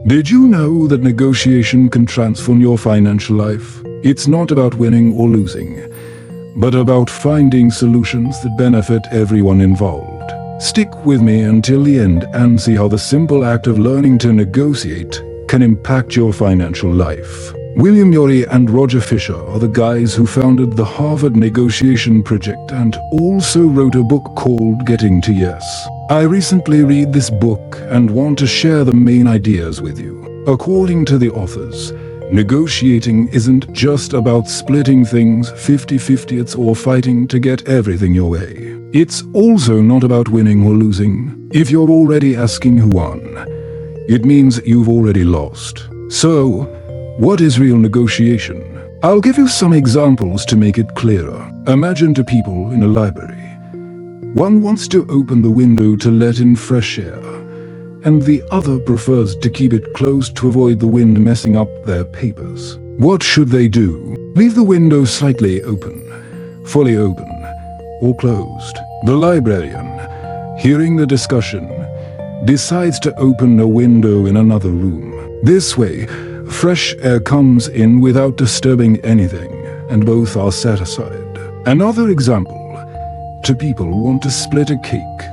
Did you know that negotiation can transform your financial life? It's not about winning or losing, but about finding solutions that benefit everyone involved. Stick with me until the end and see how the simple act of learning to negotiate can impact your financial life. William Ury and Roger Fisher are the guys who founded the Harvard Negotiation Project and also wrote a book called Getting to Yes. I recently read this book and want to share the main ideas with you. According to the authors, negotiating isn't just about splitting things 50-50 or fighting to get everything your way. It's also not about winning or losing. If you're already asking who won, it means you've already lost. So, what is real negotiation? I'll give you some examples to make it clearer. Imagine two people in a library. One wants to open the window to let in fresh air, and the other prefers to keep it closed to avoid the wind messing up their papers. What should they do? Leave the window slightly open, fully open, or closed? The librarian, hearing the discussion, decides to open a window in another room. This way, fresh air comes in without disturbing anything, and both are satisfied. Another example. Two people want to split a cake,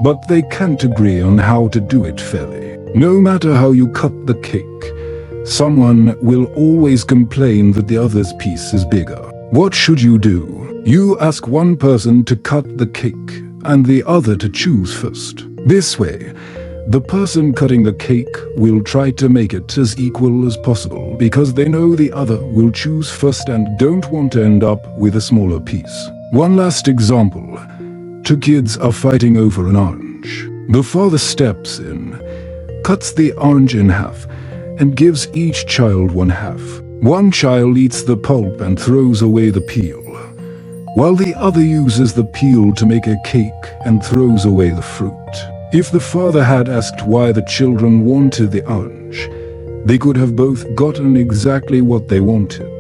but they can't agree on how to do it fairly. No matter how you cut the cake, someone will always complain that the other's piece is bigger. What should you do? You ask one person to cut the cake and the other to choose first. This way, the person cutting the cake will try to make it as equal as possible because they know the other will choose first and don't want to end up with a smaller piece. One last example. Two kids are fighting over an orange. The father steps in, cuts the orange in half, and gives each child one half. One child eats the pulp and throws away the peel, while the other uses the peel to make a cake and throws away the fruit. If the father had asked why the children wanted the orange, they could have both gotten exactly what they wanted,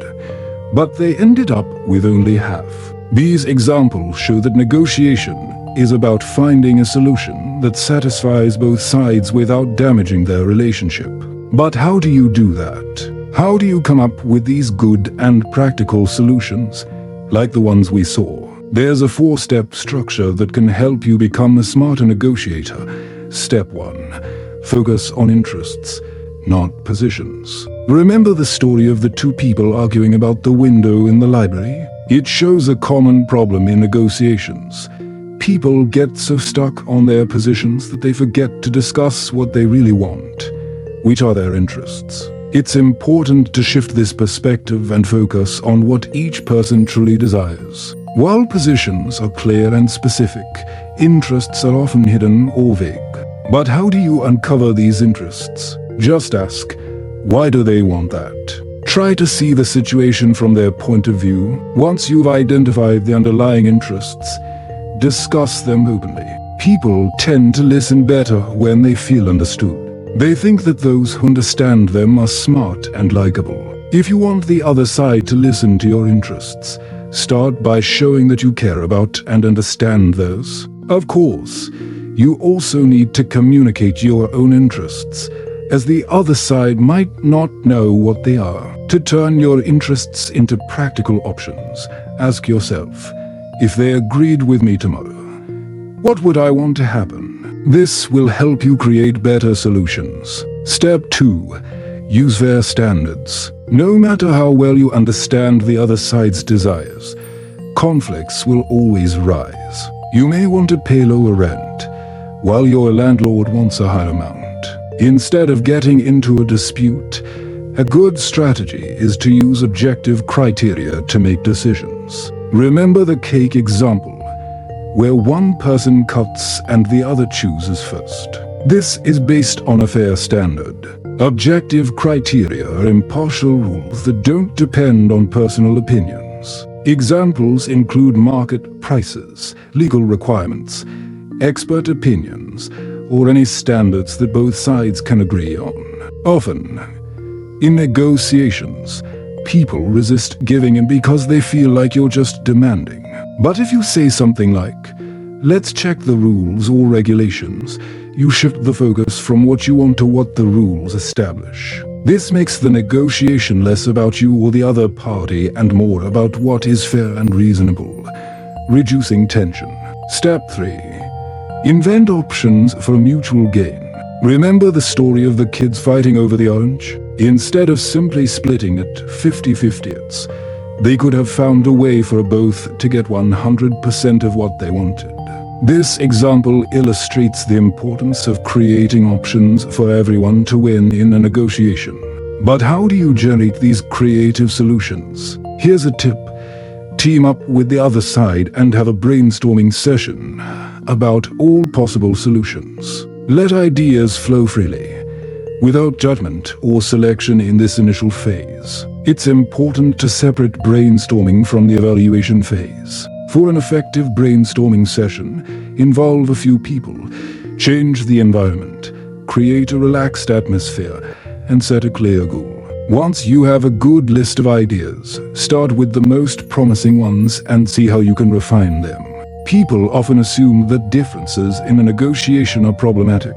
but they ended up with only half. These examples show that negotiation is about finding a solution that satisfies both sides without damaging their relationship. But how do you do that? How do you come up with these good and practical solutions, like the ones we saw? There's a 4-step structure that can help you become a smarter negotiator. Step 1. Focus on interests, not positions. Remember the story of the two people arguing about the window in the library? It shows a common problem in negotiations. People get so stuck on their positions that they forget to discuss what they really want, which are their interests. It's important to shift this perspective and focus on what each person truly desires. While positions are clear and specific, interests are often hidden or vague. But how do you uncover these interests? Just ask, why do they want that? Try to see the situation from their point of view. Once you've identified the underlying interests, discuss them openly. People tend to listen better when they feel understood. They think that those who understand them are smart and likable. If you want the other side to listen to your interests, start by showing that you care about and understand those. Of course, you also need to communicate your own interests, as the other side might not know what they are. To turn your interests into practical options, ask yourself, if they agreed with me tomorrow, what would I want to happen? This will help you create better solutions. Step 2. Use fair standards. No matter how well you understand the other side's desires, conflicts will always rise. You may want to pay lower rent, while your landlord wants a higher amount. Instead of getting into a dispute, a good strategy is to use objective criteria to make decisions. Remember the cake example, where one person cuts and the other chooses first. This is based on a fair standard. Objective criteria are impartial rules that don't depend on personal opinions. Examples include market prices, legal requirements, expert opinions, or any standards that both sides can agree on. Often, in negotiations, people resist giving in because they feel like you're just demanding. But if you say something like, let's check the rules or regulations. You shift the focus from what you want to what the rules establish. This makes the negotiation less about you or the other party and more about what is fair and reasonable. Reducing tension. Step 3. Invent options for mutual gain. Remember the story of the kids fighting over the orange? Instead of simply splitting it 50-50, they could have found a way for both to get 100% of what they wanted. This example illustrates the importance of creating options for everyone to win in a negotiation. But how do you generate these creative solutions? Here's a tip. Team up with the other side and have a brainstorming session about all possible solutions. Let ideas flow freely, without judgment or selection in this initial phase. It's important to separate brainstorming from the evaluation phase. For an effective brainstorming session, involve a few people, change the environment, create a relaxed atmosphere, and set a clear goal. Once you have a good list of ideas, start with the most promising ones and see how you can refine them. People often assume that differences in a negotiation are problematic,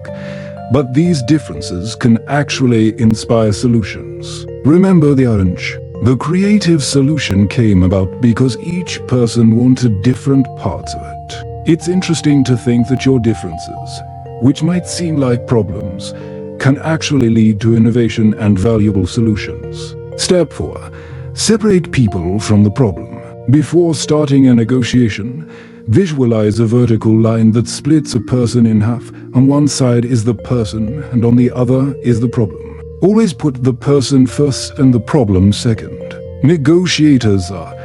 but these differences can actually inspire solutions. Remember the orange. The creative solution came about because each person wanted different parts of it. It's interesting to think that your differences, which might seem like problems, can actually lead to innovation and valuable solutions. Step 4. Separate people from the problem. Before starting a negotiation, visualize a vertical line that splits a person in half. On one side is the person and on the other is the problem. Always put the person first and the problem second. Negotiators are,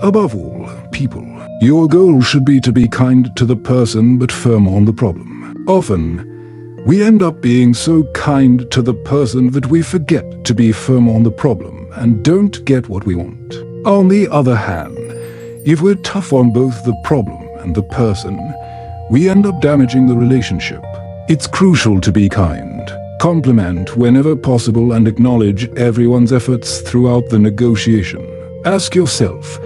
above all, people. Your goal should be to be kind to the person but firm on the problem. Often, we end up being so kind to the person that we forget to be firm on the problem and don't get what we want. On the other hand, if we're tough on both the problem and the person, we end up damaging the relationship. It's crucial to be kind. Compliment whenever possible and acknowledge everyone's efforts throughout the negotiation. Ask yourself,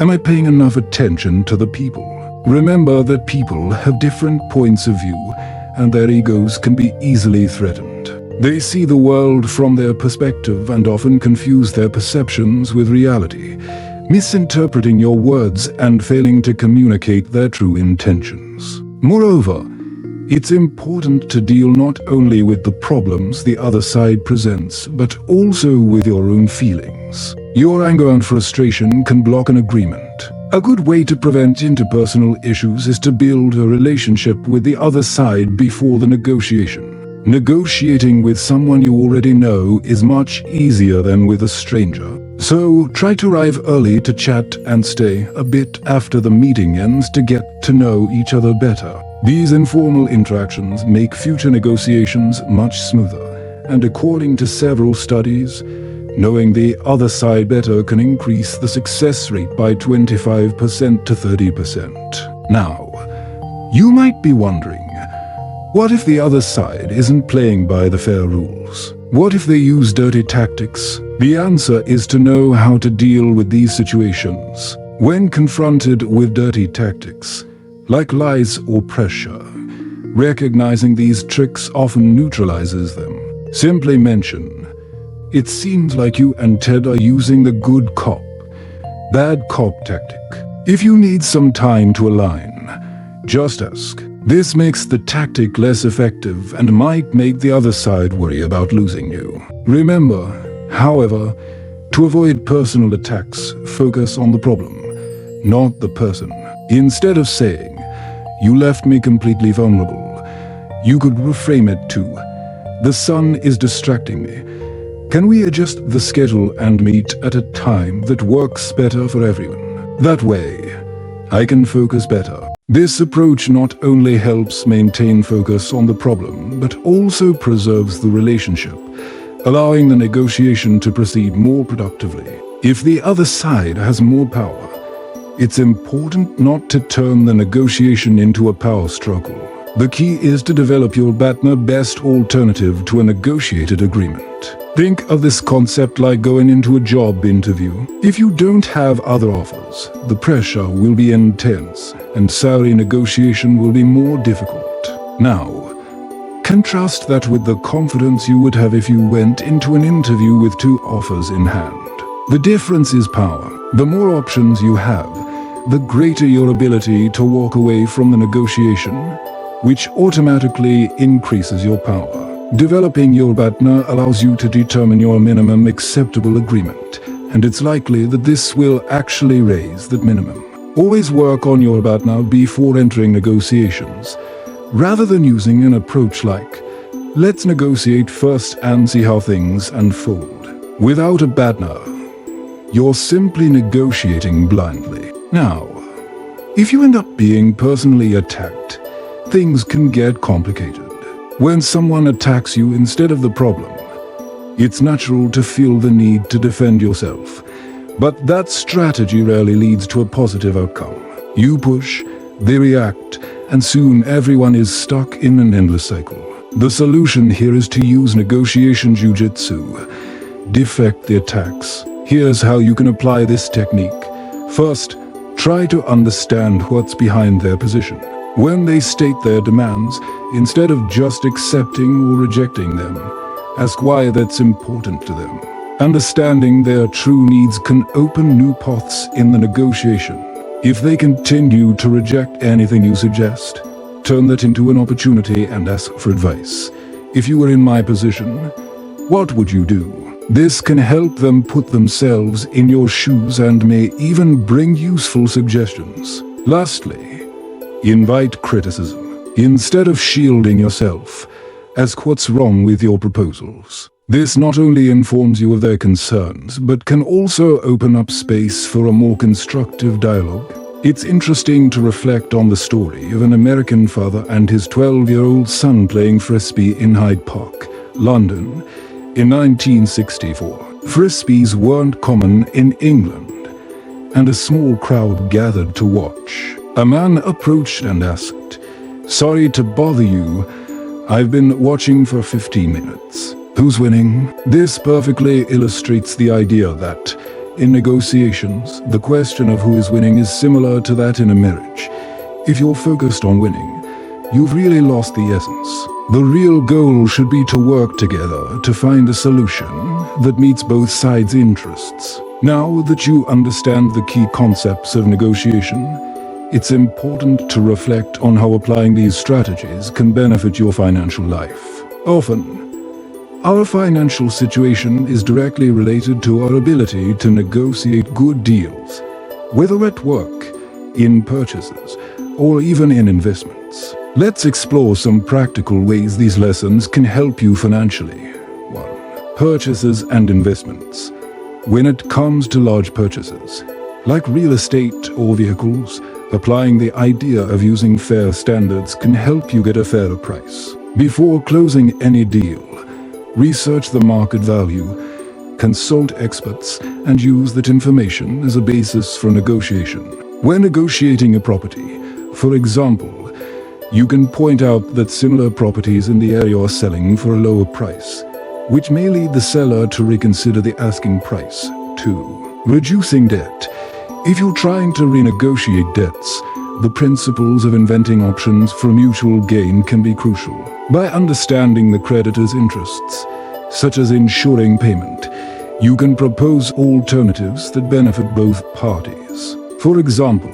am I paying enough attention to the people? Remember that people have different points of view and their egos can be easily threatened. They see the world from their perspective and often confuse their perceptions with reality, misinterpreting your words and failing to communicate their true intentions. Moreover, it's important to deal not only with the problems the other side presents, but also with your own feelings. Your anger and frustration can block an agreement. A good way to prevent interpersonal issues is to build a relationship with the other side before the negotiation. Negotiating with someone you already know is much easier than with a stranger. So try to arrive early to chat and stay a bit after the meeting ends to get to know each other better. These informal interactions make future negotiations much smoother, and according to several studies, knowing the other side better can increase the success rate by 25% to 30%. Now, you might be wondering, what if the other side isn't playing by the fair rules? What if they use dirty tactics? The answer is to know how to deal with these situations. When confronted with dirty tactics, like lies or pressure, recognizing these tricks often neutralizes them. Simply mention, "It seems like you and Ted are using the good cop, bad cop tactic." If you need some time to align, just ask. This makes the tactic less effective and might make the other side worry about losing you. Remember, however, to avoid personal attacks, focus on the problem, not the person. Instead of saying, "You left me completely vulnerable," you could reframe it to, "The sun is distracting me. Can we adjust the schedule and meet at a time that works better for everyone? That way, I can focus better." This approach not only helps maintain focus on the problem, but also preserves the relationship, allowing the negotiation to proceed more productively. If the other side has more power, it's important not to turn the negotiation into a power struggle. The key is to develop your partner's best alternative to a negotiated agreement. Think of this concept like going into a job interview. If you don't have other offers, the pressure will be intense and salary negotiation will be more difficult. Now, contrast that with the confidence you would have if you went into an interview with 2 offers in hand. The difference is power. The more options you have, the greater your ability to walk away from the negotiation, which automatically increases your power. Developing your partner allows you to determine your minimum acceptable agreement, and it's likely that this will actually raise that minimum. Always work on your partner before entering negotiations, rather than using an approach like, let's negotiate first and see how things unfold. Without a partner, you're simply negotiating blindly. Now, if you end up being personally attacked, things can get complicated. When someone attacks you instead of the problem, it's natural to feel the need to defend yourself. But that strategy rarely leads to a positive outcome. You push, they react, and soon everyone is stuck in an endless cycle. The solution here is to use negotiation jujitsu. Deflect the attacks. Here's how you can apply this technique. First, try to understand what's behind their position. When they state their demands, instead of just accepting or rejecting them, ask why that's important to them. Understanding their true needs can open new paths in the negotiation. If they continue to reject anything you suggest, turn that into an opportunity and ask for advice. If you were in my position, what would you do? This can help them put themselves in your shoes and may even bring useful suggestions. Lastly, invite criticism. Instead of shielding yourself, ask what's wrong with your proposals. This not only informs you of their concerns, but can also open up space for a more constructive dialogue. It's interesting to reflect on the story of an American father and his 12-year-old son playing frisbee in Hyde Park, London, in 1964. Frisbees weren't common in England, and a small crowd gathered to watch. A man approached and asked, "Sorry to bother you. I've been watching for 15 minutes. Who's winning?" This perfectly illustrates the idea that, in negotiations, the question of who is winning is similar to that in a marriage. If you're focused on winning, you've really lost the essence. The real goal should be to work together to find a solution that meets both sides' interests. Now that you understand the key concepts of negotiation, it's important to reflect on how applying these strategies can benefit your financial life. Often, our financial situation is directly related to our ability to negotiate good deals, whether at work, in purchases, or even in investments. Let's explore some practical ways these lessons can help you financially. 1. Purchases and investments. When it comes to large purchases, like real estate or vehicles, applying the idea of using fair standards can help you get a fairer price. Before closing any deal, research the market value, consult experts, and use that information as a basis for negotiation. When negotiating a property, for example, you can point out that similar properties in the area are selling for a lower price, which may lead the seller to reconsider the asking price. 2. Reducing debt. If you're trying to renegotiate debts, the principles of inventing options for mutual gain can be crucial. By understanding the creditor's interests, such as ensuring payment, you can propose alternatives that benefit both parties. For example,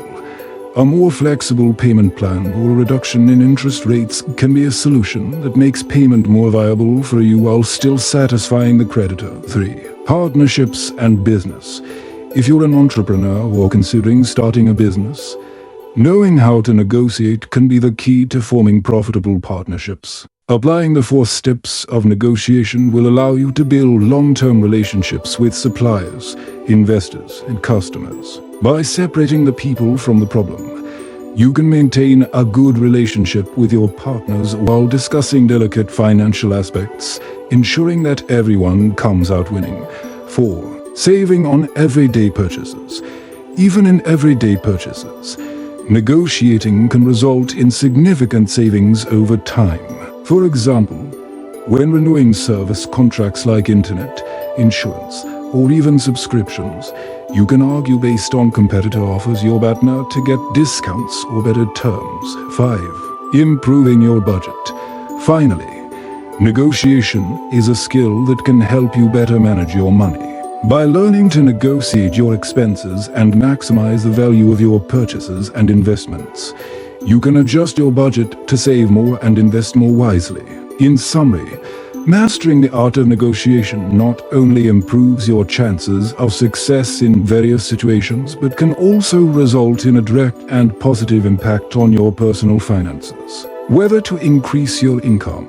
a more flexible payment plan or a reduction in interest rates can be a solution that makes payment more viable for you while still satisfying the creditor. 3. Partnerships and business. If you're an entrepreneur or considering starting a business, knowing how to negotiate can be the key to forming profitable partnerships. Applying the 4 steps of negotiation will allow you to build long-term relationships with suppliers, investors, and customers. By separating the people from the problem, you can maintain a good relationship with your partners while discussing delicate financial aspects, ensuring that everyone comes out winning. 4. Saving on everyday purchases. Even in everyday purchases, negotiating can result in significant savings over time. For example, When renewing service contracts like internet, insurance, or even subscriptions, you can argue based on competitor offers your partner to get discounts or better terms. 5. Improving your budget. Finally, negotiation is a skill that can help you better manage your money. By learning to negotiate your expenses and maximize the value of your purchases and investments, you can adjust your budget to save more and invest more wisely. In summary, mastering the art of negotiation not only improves your chances of success in various situations, but can also result in a direct and positive impact on your personal finances. Whether to increase your income,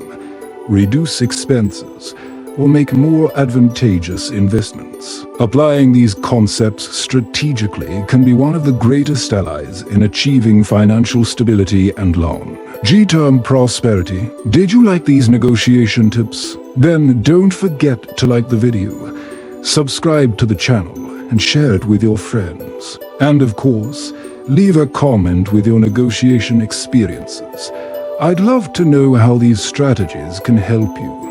reduce expenses, or make more advantageous investments. Applying these concepts strategically can be one of the greatest allies in achieving financial stability and long-term prosperity. Did you like these negotiation tips? Then don't forget to like the video, subscribe to the channel, and share it with your friends. And of course, leave a comment with your negotiation experiences. I'd love to know how these strategies can help you.